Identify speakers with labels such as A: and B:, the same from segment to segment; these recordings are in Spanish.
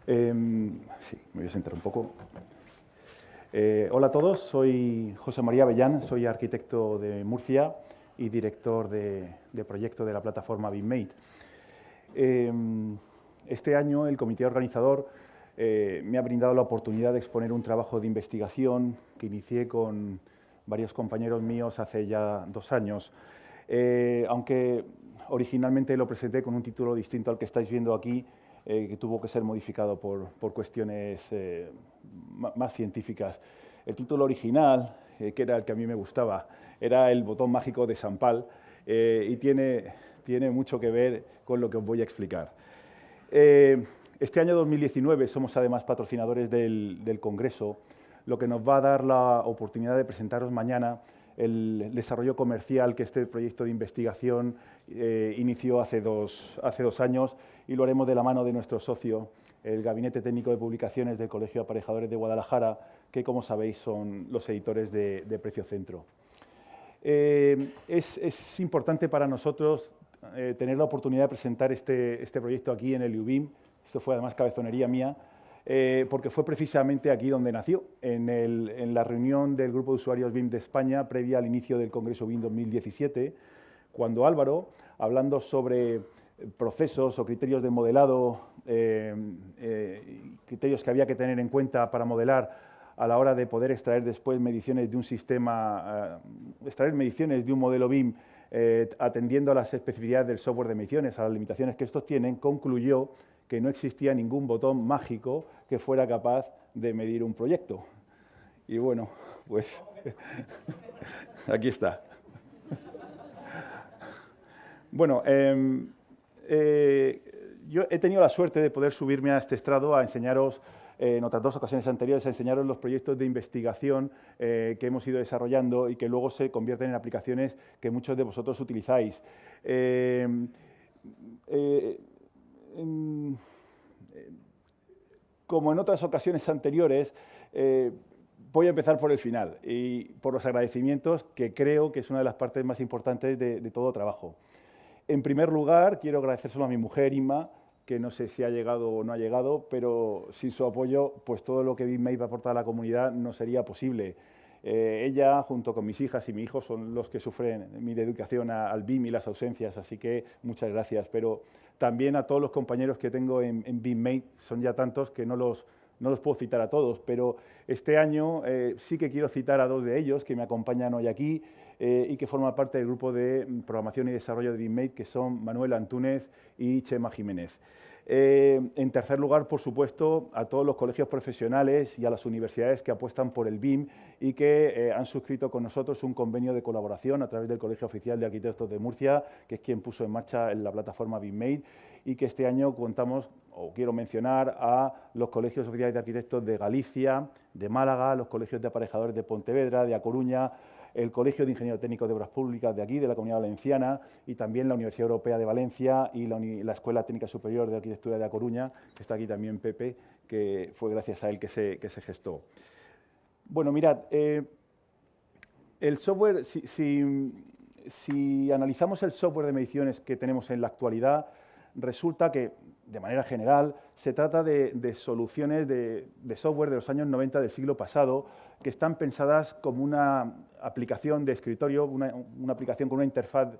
A: Sí, me voy a sentar un poco. Hola a todos, soy José María Avellán, soy arquitecto de Murcia y director de proyecto de la plataforma BIMmate. Este año el comité organizador me ha brindado la oportunidad de exponer un trabajo de investigación que inicié con varios compañeros míos hace ya 2 años. Aunque originalmente lo presenté con un título distinto al que estáis viendo aquí, que tuvo que ser modificado por cuestiones más científicas. El título original, que era el que a mí me gustaba, era El botón mágico de San Pal, y tiene mucho que ver con lo que os voy a explicar. Este año 2019 somos además patrocinadores del Congreso, lo que nos va a dar la oportunidad de presentaros mañana el desarrollo comercial que este proyecto de investigación inició hace dos años, y lo haremos de la mano de nuestro socio, el Gabinete Técnico de Publicaciones del Colegio de Aparejadores de Guadalajara, que, como sabéis, son los editores de Precio Centro. Es importante para nosotros tener la oportunidad de presentar este proyecto aquí en el IUBIM. Esto fue además cabezonería mía, porque fue precisamente aquí donde nació, en la reunión del Grupo de Usuarios BIM de España, previa al inicio del Congreso BIM 2017, cuando Álvaro, hablando sobre procesos o criterios de modelado, criterios que había que tener en cuenta para modelar a la hora de poder extraer después mediciones de un sistema, extraer mediciones de un modelo BIM, atendiendo a las especificidades del software de mediciones, a las limitaciones que estos tienen, concluyó que no existía ningún botón mágico que fuera capaz de medir un proyecto. Y bueno, pues aquí está. Bueno, yo he tenido la suerte de poder subirme a este estrado a enseñaros, en otras 2 ocasiones anteriores, a enseñaros los proyectos de investigación que hemos ido desarrollando y que luego se convierten en aplicaciones que muchos de vosotros utilizáis. Como en otras ocasiones anteriores, voy a empezar por el final y por los agradecimientos, que creo que es una de las partes más importantes de todo trabajo. En primer lugar, quiero agradecérselo a mi mujer, Inma, que no sé si ha llegado o no ha llegado, pero sin su apoyo, pues todo lo que BIMmate va a aportar a la comunidad no sería posible. Ella, junto con mis hijas y mi hijo, son los que sufren mi dedicación al BIM y las ausencias, así que muchas gracias. Pero también a todos los compañeros que tengo en BIMmate, son ya tantos que no los puedo citar a todos, pero este año sí que quiero citar a 2 de ellos que me acompañan hoy aquí y que forman parte del grupo de programación y desarrollo de BIMmate, que son Manuel Antúnez y Chema Jiménez. En tercer lugar, por supuesto, a todos los colegios profesionales y a las universidades que apuestan por el BIM y que han suscrito con nosotros un convenio de colaboración a través del Colegio Oficial de Arquitectos de Murcia, que es quien puso en marcha la plataforma BIMmate, y que este año contamos, o quiero mencionar, a los colegios oficiales de arquitectos de Galicia, de Málaga, los colegios de aparejadores de Pontevedra, de A Coruña, el Colegio de Ingenieros Técnicos de Obras Públicas de aquí, de la Comunidad Valenciana, y también la Universidad Europea de Valencia y la Escuela Técnica Superior de Arquitectura de A Coruña, que está aquí también Pepe, que fue gracias a él que se gestó. Bueno, mirad, el software, si analizamos el software de mediciones que tenemos en la actualidad, resulta que, de manera general, se trata de soluciones de software de los años 90 del siglo pasado, que están pensadas como una aplicación de escritorio, una aplicación con una interfaz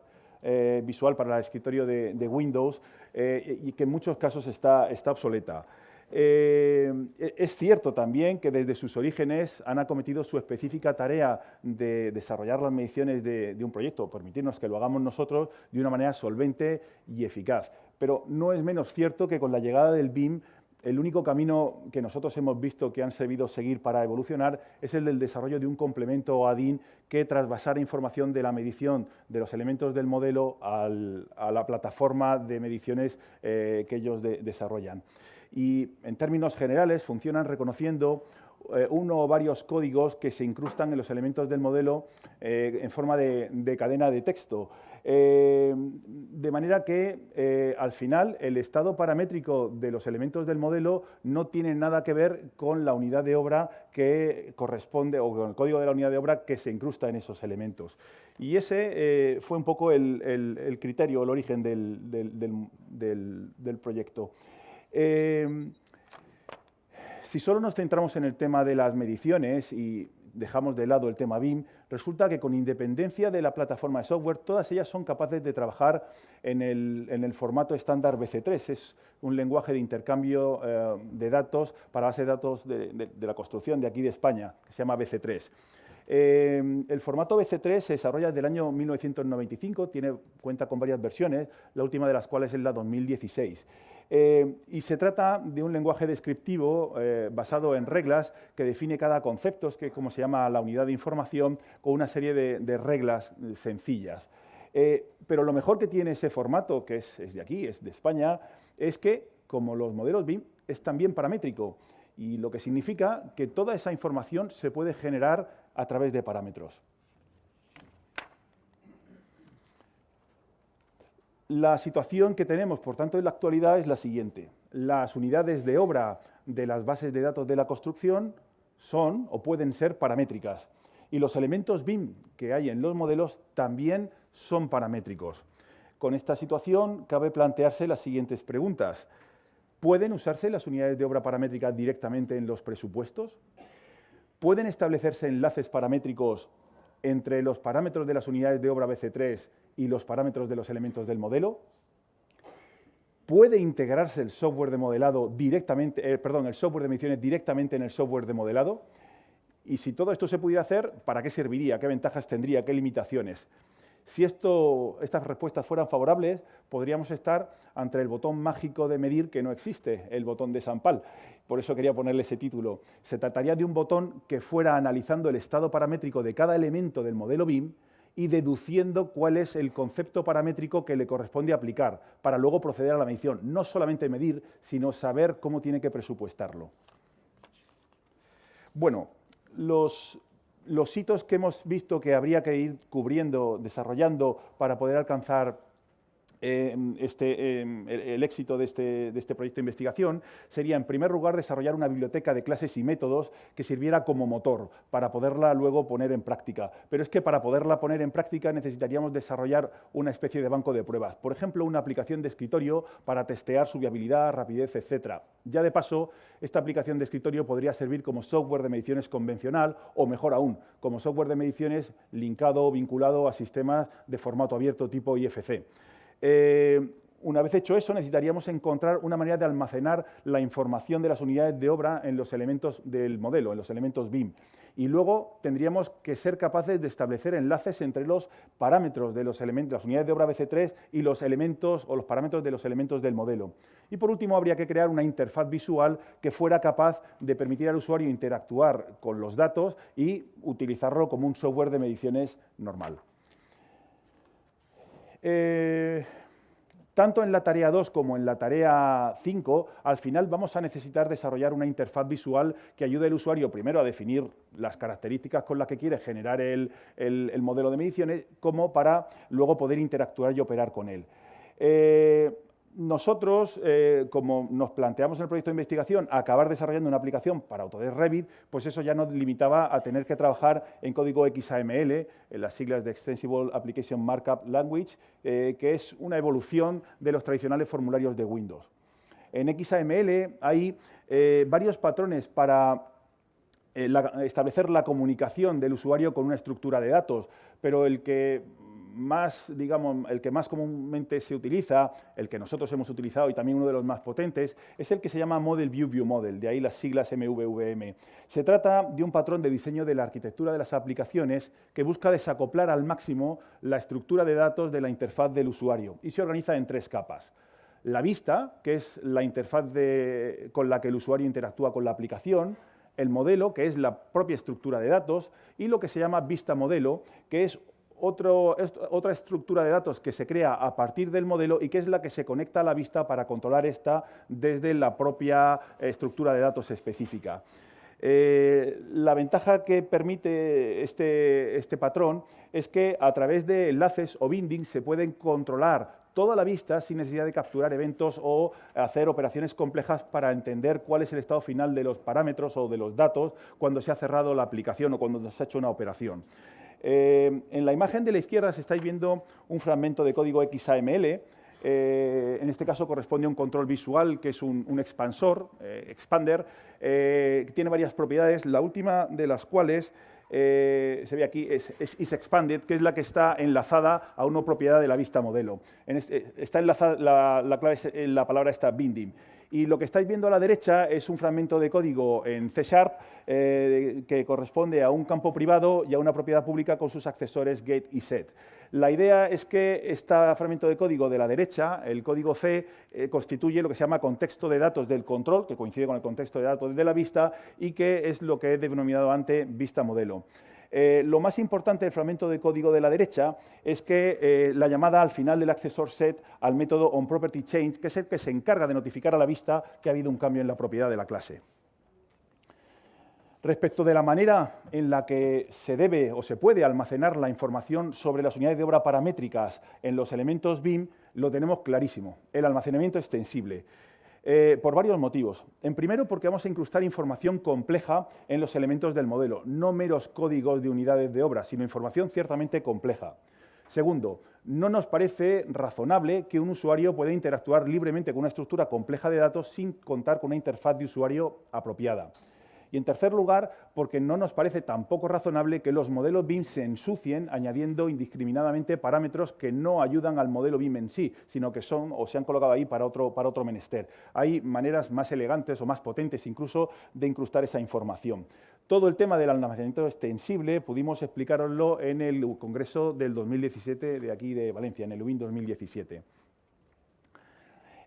A: visual para el escritorio de Windows, y que en muchos casos está obsoleta. Es cierto también que desde sus orígenes han acometido su específica tarea de desarrollar las mediciones de un proyecto, permitirnos que lo hagamos nosotros de una manera solvente y eficaz. Pero no es menos cierto que con la llegada del BIM, el único camino que nosotros hemos visto que han sabido seguir para evolucionar es el del desarrollo de un complemento o add-in que trasvasara información de la medición de los elementos del modelo a la plataforma de mediciones que ellos desarrollan. Y en términos generales funcionan reconociendo uno o varios códigos que se incrustan en los elementos del modelo en forma de cadena de texto. De manera que al final el estado paramétrico de los elementos del modelo no tiene nada que ver con la unidad de obra que corresponde o con el código de la unidad de obra que se incrusta en esos elementos. Y ese fue un poco el criterio, el origen del proyecto. Si solo nos centramos en el tema de las mediciones y dejamos de lado el tema BIM, resulta que con independencia de la plataforma de software, todas ellas son capaces de trabajar en el formato estándar BC3. Es un lenguaje de intercambio de datos para base de datos de la construcción de aquí de España, que se llama BC3. El formato BC3 se desarrolla desde el año 1995, cuenta con varias versiones, la última de las cuales es la 2016. Y se trata de un lenguaje descriptivo basado en reglas que define cada concepto, que es como se llama la unidad de información, con una serie de reglas sencillas. Pero lo mejor que tiene ese formato, que es de aquí, es de España, es que, como los modelos BIM, es también paramétrico, y lo que significa que toda esa información se puede generar a través de parámetros. La situación que tenemos, por tanto, en la actualidad es la siguiente. Las unidades de obra de las bases de datos de la construcción son o pueden ser paramétricas, y los elementos BIM que hay en los modelos también son paramétricos. Con esta situación cabe plantearse las siguientes preguntas. ¿Pueden usarse las unidades de obra paramétricas directamente en los presupuestos? ¿Pueden establecerse enlaces paramétricos entre los parámetros de las unidades de obra BC3 y los parámetros de los elementos del modelo? ¿Puede integrarse el software de modelado directamente, el software de mediciones directamente en el software de modelado? Y si todo esto se pudiera hacer, ¿para qué serviría? ¿Qué ventajas tendría? ¿Qué limitaciones? Si estas respuestas fueran favorables, podríamos estar ante el botón mágico de medir que no existe, el botón de San Pal. Por eso quería ponerle ese título. Se trataría de un botón que fuera analizando el estado paramétrico de cada elemento del modelo BIM y deduciendo cuál es el concepto paramétrico que le corresponde aplicar, para luego proceder a la medición. No solamente medir, sino saber cómo tiene que presupuestarlo. Bueno, los hitos que hemos visto que habría que ir cubriendo, desarrollando para poder alcanzar el éxito de este proyecto de investigación sería, en primer lugar, desarrollar una biblioteca de clases y métodos que sirviera como motor para poderla luego poner en práctica. Pero es que para poderla poner en práctica necesitaríamos desarrollar una especie de banco de pruebas. Por ejemplo, una aplicación de escritorio para testear su viabilidad, rapidez, etc. Ya de paso, esta aplicación de escritorio podría servir como software de mediciones convencional o, mejor aún, como software de mediciones linkado o vinculado a sistemas de formato abierto tipo IFC. Una vez hecho eso, necesitaríamos encontrar una manera de almacenar la información de las unidades de obra en los elementos del modelo, en los elementos BIM. Y luego tendríamos que ser capaces de establecer enlaces entre los parámetros de los elementos, las unidades de obra BC3 y los elementos o los parámetros de los elementos del modelo. Y por último, habría que crear una interfaz visual que fuera capaz de permitir al usuario interactuar con los datos y utilizarlo como un software de mediciones normal. Tanto en la tarea 2 como en la tarea 5, al final vamos a necesitar desarrollar una interfaz visual que ayude al usuario primero a definir las características con las que quiere generar el modelo de mediciones, como para luego poder interactuar y operar con él. Nosotros, como nos planteamos en el proyecto de investigación acabar desarrollando una aplicación para Autodesk Revit, pues eso ya nos limitaba a tener que trabajar en código XAML, en las siglas de Extensible Application Markup Language, que es una evolución de los tradicionales formularios de Windows. En XAML hay varios patrones para establecer la comunicación del usuario con una estructura de datos, pero el que más comúnmente se utiliza, el que nosotros hemos utilizado y también uno de los más potentes, es el que se llama Model View View Model, de ahí las siglas MVVM. Se trata de un patrón de diseño de la arquitectura de las aplicaciones que busca desacoplar al máximo la estructura de datos de la interfaz del usuario y se organiza en 3 capas. La vista, que es la interfaz con la que el usuario interactúa con la aplicación; el modelo, que es la propia estructura de datos; y lo que se llama vista modelo, que es otra estructura de datos que se crea a partir del modelo y que es la que se conecta a la vista para controlar esta desde la propia estructura de datos específica. La ventaja que permite este patrón es que a través de enlaces o bindings se pueden controlar toda la vista sin necesidad de capturar eventos o hacer operaciones complejas para entender cuál es el estado final de los parámetros o de los datos cuando se ha cerrado la aplicación o cuando se ha hecho una operación. En la imagen de la izquierda se estáis viendo un fragmento de código XAML En este caso corresponde a un control visual, que es un expansor, expander, que tiene varias propiedades, la última de las cuales se ve aquí, es isExpanded, que es la que está enlazada a una propiedad de la vista modelo. Está enlazada, la palabra está binding. Y lo que estáis viendo a la derecha es un fragmento de código en C# que corresponde a un campo privado y a una propiedad pública con sus accesores get y set. La idea es que este fragmento de código de la derecha, el código C, constituye lo que se llama contexto de datos del control, que coincide con el contexto de datos de la vista y que es lo que he denominado antes vista modelo. Lo más importante del fragmento de código de la derecha es que la llamada al final del accesor set al método onPropertyChange, que es el que se encarga de notificar a la vista que ha habido un cambio en la propiedad de la clase. Respecto de la manera en la que se debe o se puede almacenar la información sobre las unidades de obra paramétricas en los elementos BIM, lo tenemos clarísimo, el almacenamiento extensible. Por varios motivos. En primero, porque vamos a incrustar información compleja en los elementos del modelo, no meros códigos de unidades de obra, sino información ciertamente compleja. Segundo, no nos parece razonable que un usuario pueda interactuar libremente con una estructura compleja de datos sin contar con una interfaz de usuario apropiada. Y en tercer lugar, porque no nos parece tampoco razonable que los modelos BIM se ensucien añadiendo indiscriminadamente parámetros que no ayudan al modelo BIM en sí, sino que son o se han colocado ahí para otro menester. Hay maneras más elegantes o más potentes incluso de incrustar esa información. Todo el tema del almacenamiento extensible pudimos explicároslo en el Congreso del 2017 de aquí de Valencia, en el WIN 2017.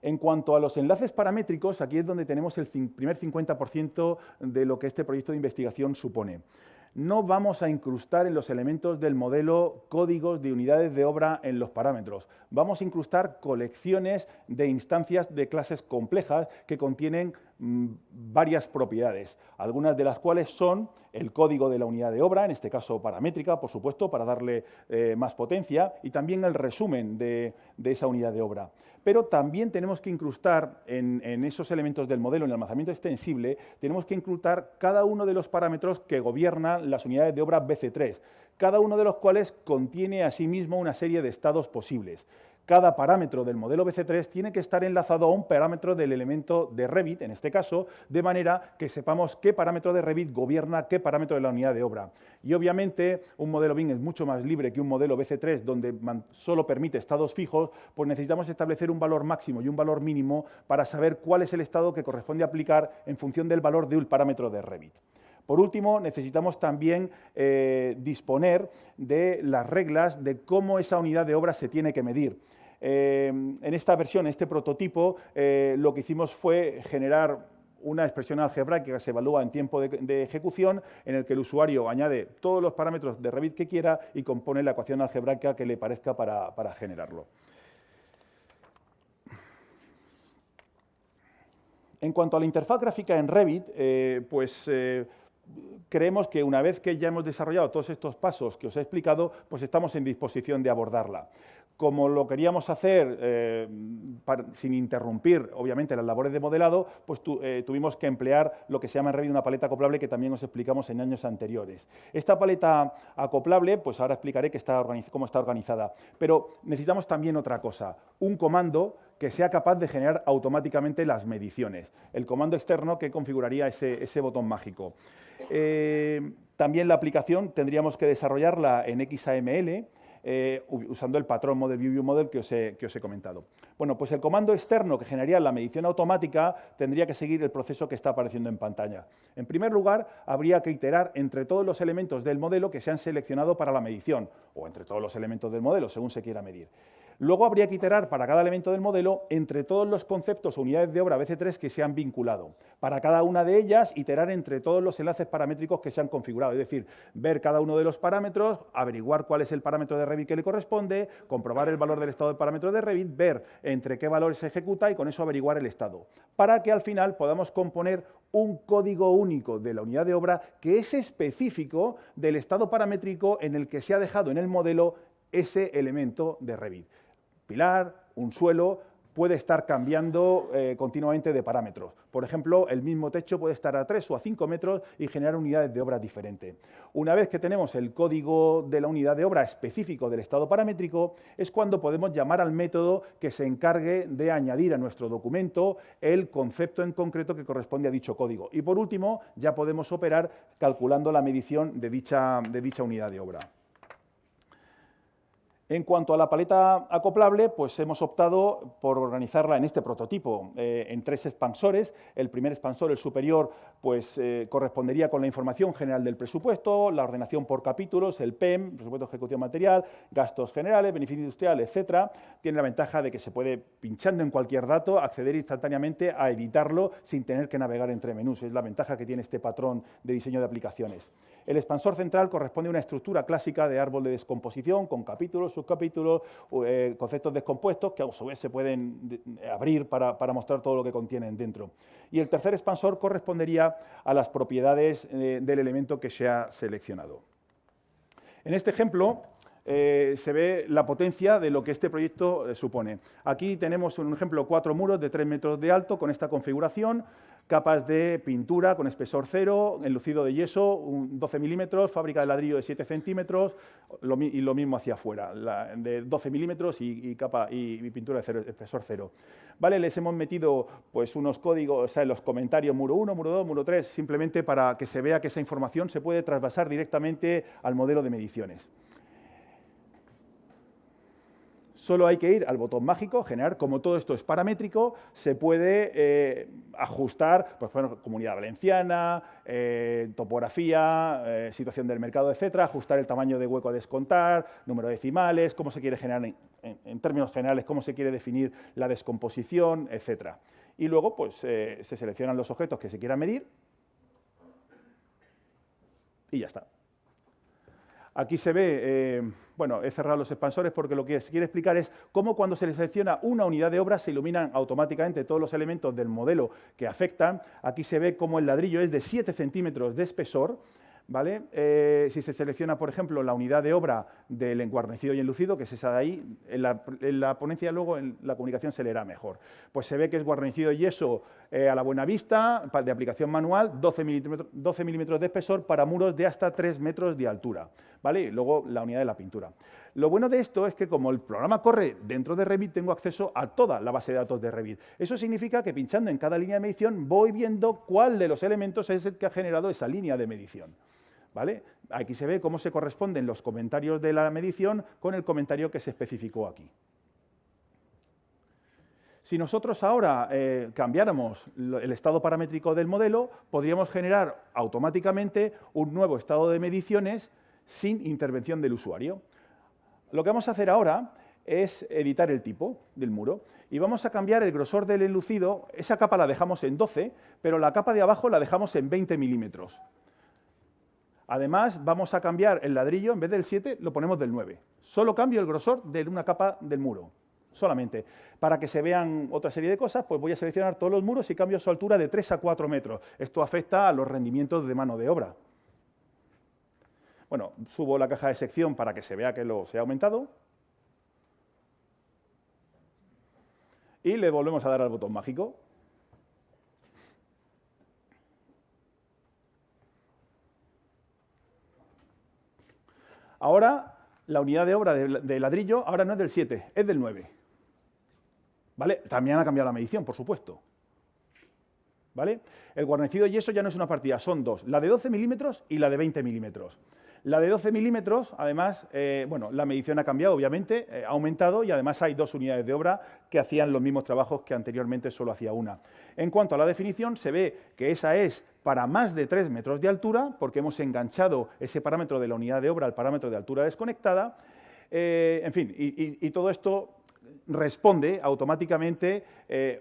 A: En cuanto a los enlaces paramétricos, aquí es donde tenemos el primer 50% de lo que este proyecto de investigación supone. No vamos a incrustar en los elementos del modelo códigos de unidades de obra en los parámetros. Vamos a incrustar colecciones de instancias de clases complejas que contienen varias propiedades, algunas de las cuales son el código de la unidad de obra, en este caso paramétrica, por supuesto, para darle más potencia, y también el resumen de esa unidad de obra. Pero también tenemos que incrustar en esos elementos del modelo, en el almacenamiento extensible, tenemos que incrustar cada uno de los parámetros que gobiernan las unidades de obra BC3, cada uno de los cuales contiene asimismo una serie de estados posibles. Cada parámetro del modelo BC3 tiene que estar enlazado a un parámetro del elemento de Revit, en este caso, de manera que sepamos qué parámetro de Revit gobierna qué parámetro de la unidad de obra. Y obviamente un modelo BIM es mucho más libre que un modelo BC3 donde solo permite estados fijos, pues necesitamos establecer un valor máximo y un valor mínimo para saber cuál es el estado que corresponde aplicar en función del valor de un parámetro de Revit. Por último, necesitamos también disponer de las reglas de cómo esa unidad de obra se tiene que medir. En esta versión, en este prototipo, lo que hicimos fue generar una expresión algebraica que se evalúa en tiempo de ejecución, en el que el usuario añade todos los parámetros de Revit que quiera y compone la ecuación algebraica que le parezca para generarlo. En cuanto a la interfaz gráfica en Revit, creemos que una vez que ya hemos desarrollado todos estos pasos que os he explicado, pues estamos en disposición de abordarla. Como lo queríamos hacer sin interrumpir, obviamente, las labores de modelado, pues tuvimos que emplear lo que se llama en Revit una paleta acoplable que también os explicamos en años anteriores. Esta paleta acoplable, pues ahora explicaré cómo está organizada, pero necesitamos también otra cosa, un comando que sea capaz de generar automáticamente las mediciones, el comando externo que configuraría ese botón mágico. También la aplicación tendríamos que desarrollarla en XAML, usando el patrón Model View Model que os he comentado. Bueno, pues el comando externo que generaría la medición automática tendría que seguir el proceso que está apareciendo en pantalla. En primer lugar, habría que iterar entre todos los elementos del modelo que se han seleccionado para la medición, o entre todos los elementos del modelo, según se quiera medir. Luego habría que iterar para cada elemento del modelo entre todos los conceptos o unidades de obra BC3 que se han vinculado. Para cada una de ellas, iterar entre todos los enlaces paramétricos que se han configurado. Es decir, ver cada uno de los parámetros, averiguar cuál es el parámetro de Revit que le corresponde, comprobar el valor del estado del parámetro de Revit, ver entre qué valores se ejecuta y con eso averiguar el estado. Para que al final podamos componer un código único de la unidad de obra que es específico del estado paramétrico en el que se ha dejado en el modelo ese elemento de Revit. Pilar, un suelo, puede estar cambiando continuamente de parámetros. Por ejemplo, el mismo techo puede estar a 3 o a 5 metros y generar unidades de obra diferentes. Una vez que tenemos el código de la unidad de obra específico del estado paramétrico, es cuando podemos llamar al método que se encargue de añadir a nuestro documento el concepto en concreto que corresponde a dicho código. Y por último, ya podemos operar calculando la medición de dicha unidad de obra. En cuanto a la paleta acoplable, pues hemos optado por organizarla en este prototipo, en 3 expansores. El primer expansor, el superior, pues correspondería con la información general del presupuesto, la ordenación por capítulos, el PEM, presupuesto de ejecución material, gastos generales, beneficio industrial, etcétera. Tiene la ventaja de que se puede, pinchando en cualquier dato, acceder instantáneamente a editarlo sin tener que navegar entre menús. Es la ventaja que tiene este patrón de diseño de aplicaciones. El expansor central corresponde a una estructura clásica de árbol de descomposición con capítulos, subcapítulos, conceptos descompuestos que a su vez se pueden abrir para mostrar todo lo que contienen dentro. Y el tercer expansor correspondería a las propiedades del elemento que se ha seleccionado. En este ejemplo se ve la potencia de lo que este proyecto supone. Aquí tenemos un ejemplo, 4 muros de 3 metros de alto con esta configuración, capas de pintura con espesor 0, enlucido de yeso, 12 milímetros, fábrica de ladrillo de 7 centímetros y lo mismo hacia afuera, de 12 milímetros y pintura de espesor 0. Vale, les hemos metido pues, unos códigos, o sea, en los comentarios muro 1, muro 2, muro 3, simplemente para que se vea que esa información se puede trasvasar directamente al modelo de mediciones. Solo hay que ir al botón mágico, generar, como todo esto es paramétrico, se puede ajustar, pues, bueno, Comunidad Valenciana, topografía, situación del mercado, etcétera, ajustar el tamaño de hueco a descontar, número de decimales, cómo se quiere generar, en términos generales, cómo se quiere definir la descomposición, etcétera. Y luego pues, se seleccionan los objetos que se quieran medir y ya está. Aquí se ve, bueno, he cerrado los expansores porque lo que se quiere explicar es cómo cuando se selecciona una unidad de obra se iluminan automáticamente todos los elementos del modelo que afectan. Aquí se ve cómo el ladrillo es de 7 centímetros de espesor, ¿vale? Si se selecciona, por ejemplo, la unidad de obra del enguarnecido y enlucido, que es esa de ahí, en la ponencia luego en la comunicación se leerá mejor. Pues se ve que es guarnecido y yeso a la buena vista, de aplicación manual, 12 milímetros de espesor para muros de hasta 3 metros de altura, ¿vale? Y luego la unidad de la pintura. Lo bueno de esto es que como el programa corre dentro de Revit, tengo acceso a toda la base de datos de Revit. Eso significa que pinchando en cada línea de medición voy viendo cuál de los elementos es el que ha generado esa línea de medición, ¿vale? Aquí se ve cómo se corresponden los comentarios de la medición con el comentario que se especificó aquí. Si nosotros ahora cambiáramos el estado paramétrico del modelo, podríamos generar automáticamente un nuevo estado de mediciones sin intervención del usuario. Lo que vamos a hacer ahora es editar el tipo del muro y vamos a cambiar el grosor del enlucido. Esa capa la dejamos en 12, pero la capa de abajo la dejamos en 20 milímetros. Además, vamos a cambiar el ladrillo, en vez del 7, lo ponemos del 9. Solo cambio el grosor de una capa del muro, solamente. Para que se vean otra serie de cosas, pues voy a seleccionar todos los muros y cambio su altura de 3 a 4 metros. Esto afecta a los rendimientos de mano de obra. Bueno, subo la caja de sección para que se vea que se ha aumentado. Y le volvemos a dar al botón mágico. Ahora, la unidad de obra de ladrillo ahora no es del 7, es del 9. ¿Vale? También ha cambiado la medición, por supuesto. ¿Vale? El guarnecido y yeso ya no es una partida, son dos, la de 12 milímetros y la de 20 milímetros. La de 12 milímetros, además, bueno, la medición ha cambiado, obviamente, ha aumentado y además hay 2 unidades de obra que hacían los mismos trabajos que anteriormente solo hacía una. En cuanto a la definición, se ve que esa es para más de 3 metros de altura, porque hemos enganchado ese parámetro de la unidad de obra al parámetro de altura desconectada. En fin, y todo esto responde automáticamente,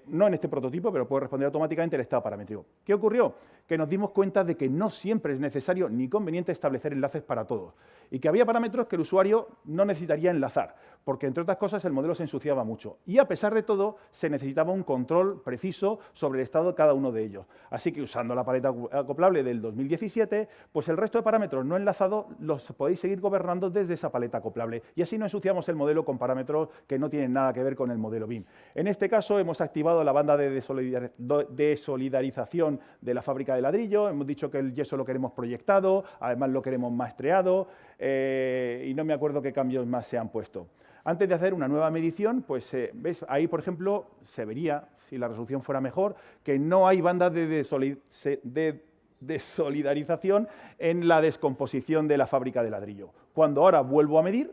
A: no en este prototipo, pero puede responder automáticamente el estado paramétrico. ¿Qué ocurrió? Que nos dimos cuenta de que no siempre es necesario ni conveniente establecer enlaces para todos y que había parámetros que el usuario no necesitaría enlazar, porque entre otras cosas el modelo se ensuciaba mucho y a pesar de todo se necesitaba un control preciso sobre el estado de cada uno de ellos. Así que usando la paleta acoplable del 2017, pues el resto de parámetros no enlazados los podéis seguir gobernando desde esa paleta acoplable y así no ensuciamos el modelo con parámetros que no tienen tienen nada que ver con el modelo BIM. En este caso hemos activado la banda de desolidarización de la fábrica de ladrillo, hemos dicho que el yeso lo queremos proyectado, además lo queremos maestreado y no me acuerdo qué cambios más se han puesto. Antes de hacer una nueva medición, pues ¿ves? Ahí, por ejemplo, se vería, si la resolución fuera mejor, que no hay bandas de desolidarización en la descomposición de la fábrica de ladrillo. Cuando ahora vuelvo a medir,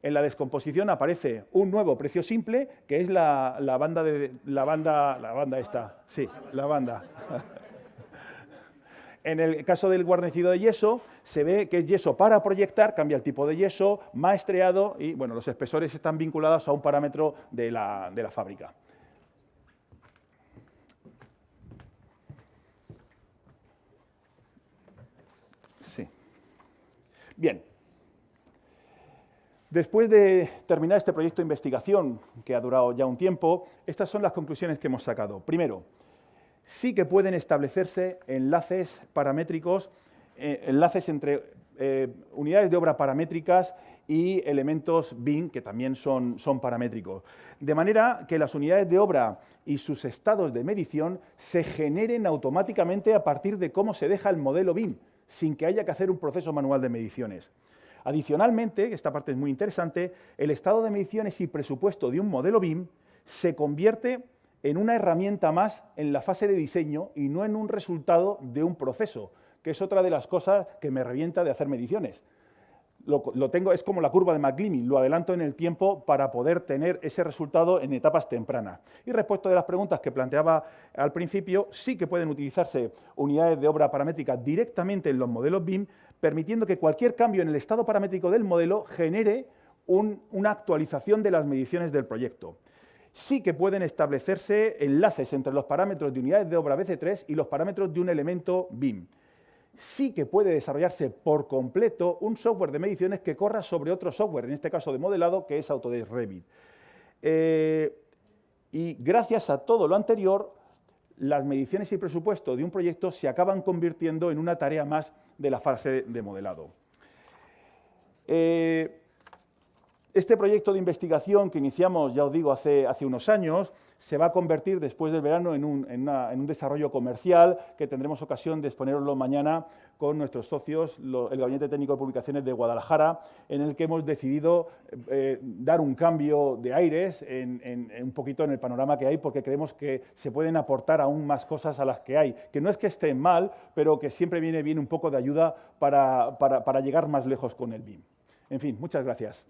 A: en la descomposición aparece un nuevo precio simple, que es la banda esta. Sí, la banda. En el caso del guarnecido de yeso, se ve que es yeso para proyectar, cambia el tipo de yeso, maestreado y bueno, los espesores están vinculados a un parámetro de la fábrica. Sí. Bien. Después de terminar este proyecto de investigación, que ha durado ya un tiempo, estas son las conclusiones que hemos sacado. Primero, sí que pueden establecerse enlaces paramétricos, enlaces entre unidades de obra paramétricas y elementos BIM, que también son paramétricos. De manera que las unidades de obra y sus estados de medición se generen automáticamente a partir de cómo se deja el modelo BIM, sin que haya que hacer un proceso manual de mediciones. Adicionalmente, esta parte es muy interesante, el estado de mediciones y presupuesto de un modelo BIM se convierte en una herramienta más en la fase de diseño y no en un resultado de un proceso, que es otra de las cosas que me revienta de hacer mediciones. Es como la curva de McLean, lo adelanto en el tiempo para poder tener ese resultado en etapas tempranas. Y respecto de las preguntas que planteaba al principio, sí que pueden utilizarse unidades de obra paramétricas directamente en los modelos BIM, permitiendo que cualquier cambio en el estado paramétrico del modelo genere una actualización de las mediciones del proyecto. Sí que pueden establecerse enlaces entre los parámetros de unidades de obra BC3 y los parámetros de un elemento BIM. Sí que puede desarrollarse por completo un software de mediciones que corra sobre otro software, en este caso de modelado, que es Autodesk Revit. Y gracias a todo lo anterior, las mediciones y presupuesto de un proyecto se acaban convirtiendo en una tarea más de la fase de modelado. Este proyecto de investigación que iniciamos, ya os digo, hace unos años, se va a convertir después del verano en un desarrollo comercial que tendremos ocasión de exponerlo mañana con nuestros socios, el Gabinete Técnico de Publicaciones de Guadalajara, en el que hemos decidido dar un cambio de aires un poquito en el panorama que hay, porque creemos que se pueden aportar aún más cosas a las que hay, que no es que estén mal, pero que siempre viene bien un poco de ayuda para llegar más lejos con el BIM. En fin, muchas gracias.